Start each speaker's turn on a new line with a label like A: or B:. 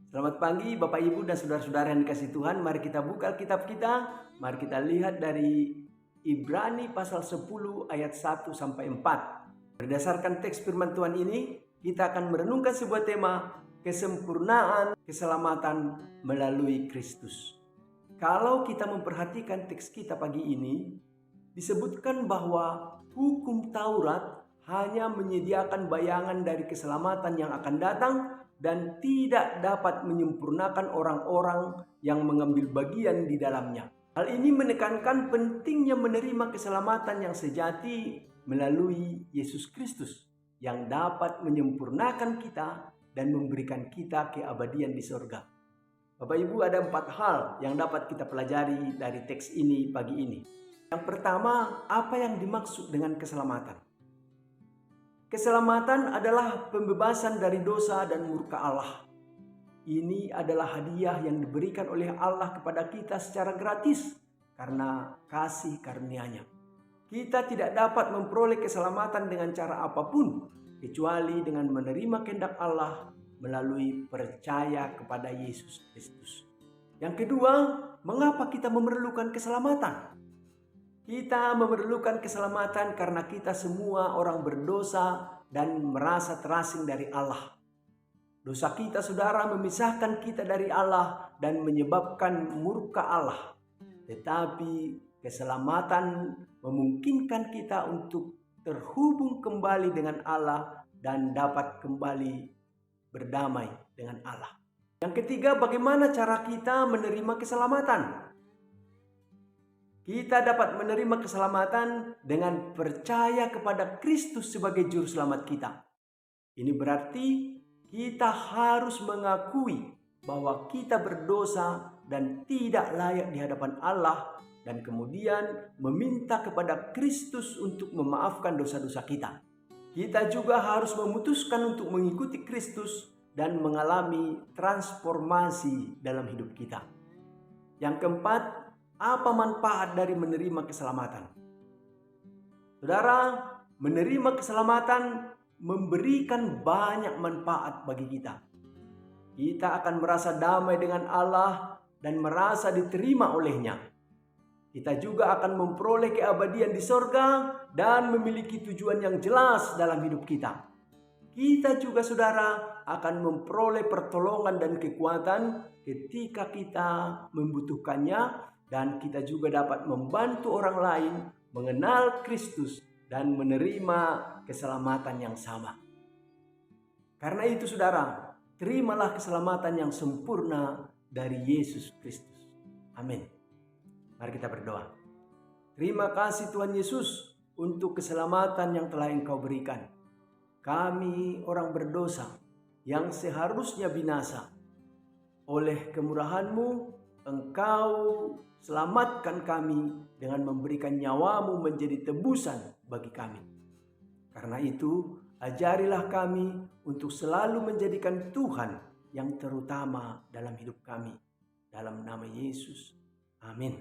A: Selamat pagi Bapak Ibu dan saudara-saudara yang dikasihi Tuhan. Mari kita buka kitab kita. Mari kita lihat dari Ibrani pasal 10 ayat 1 sampai 4. Berdasarkan teks firman Tuhan ini, kita akan merenungkan sebuah tema kesempurnaan keselamatan melalui Kristus. Kalau kita memperhatikan teks kita pagi ini, disebutkan bahwa hukum Taurat hanya menyediakan bayangan dari keselamatan yang akan datang dan tidak dapat menyempurnakan orang-orang yang mengambil bagian di dalamnya. Hal ini menekankan pentingnya menerima keselamatan yang sejati melalui Yesus Kristus yang dapat menyempurnakan kita dan memberikan kita keabadian di surga. Bapak Ibu, ada 4 hal yang dapat kita pelajari dari teks ini pagi ini. Yang pertama, apa yang dimaksud dengan keselamatan? Keselamatan adalah pembebasan dari dosa dan murka Allah. Ini adalah hadiah yang diberikan oleh Allah kepada kita secara gratis karena kasih karunia-Nya. Kita tidak dapat memperoleh keselamatan dengan cara apapun kecuali dengan menerima kehendak Allah melalui percaya kepada Yesus Kristus. Yang kedua, mengapa kita memerlukan keselamatan? Kita memerlukan keselamatan karena kita semua orang berdosa dan merasa terasing dari Allah. Dosa kita, saudara, memisahkan kita dari Allah dan menyebabkan murka Allah. Tetapi keselamatan memungkinkan kita untuk terhubung kembali dengan Allah dan dapat kembali berdamai dengan Allah. Yang ketiga, bagaimana cara kita menerima keselamatan? Kita dapat menerima keselamatan dengan percaya kepada Kristus sebagai juru selamat kita. Ini berarti kita harus mengakui bahwa kita berdosa dan tidak layak di hadapan Allah dan kemudian meminta kepada Kristus untuk memaafkan dosa-dosa kita. Kita juga harus memutuskan untuk mengikuti Kristus dan mengalami transformasi dalam hidup kita. Yang keempat, apa manfaat dari menerima keselamatan? Saudara, menerima keselamatan memberikan banyak manfaat bagi kita. Kita akan merasa damai dengan Allah dan merasa diterima oleh-Nya. Kita juga akan memperoleh keabadian di sorga dan memiliki tujuan yang jelas dalam hidup kita. Kita juga, saudara, akan memperoleh pertolongan dan kekuatan ketika kita membutuhkannya. Dan kita juga dapat membantu orang lain mengenal Kristus dan menerima keselamatan yang sama. Karena itu, saudara, terimalah keselamatan yang sempurna dari Yesus Kristus. Amin. Mari kita berdoa. Terima kasih Tuhan Yesus untuk keselamatan yang telah Engkau berikan. Kami orang berdosa yang seharusnya binasa. Oleh kemurahan-Mu, Engkau selamatkan kami dengan memberikan nyawa-Mu menjadi tebusan bagi kami. Karena itu, ajarilah kami untuk selalu menjadikan Tuhan yang terutama dalam hidup kami. Dalam nama Yesus. Amin.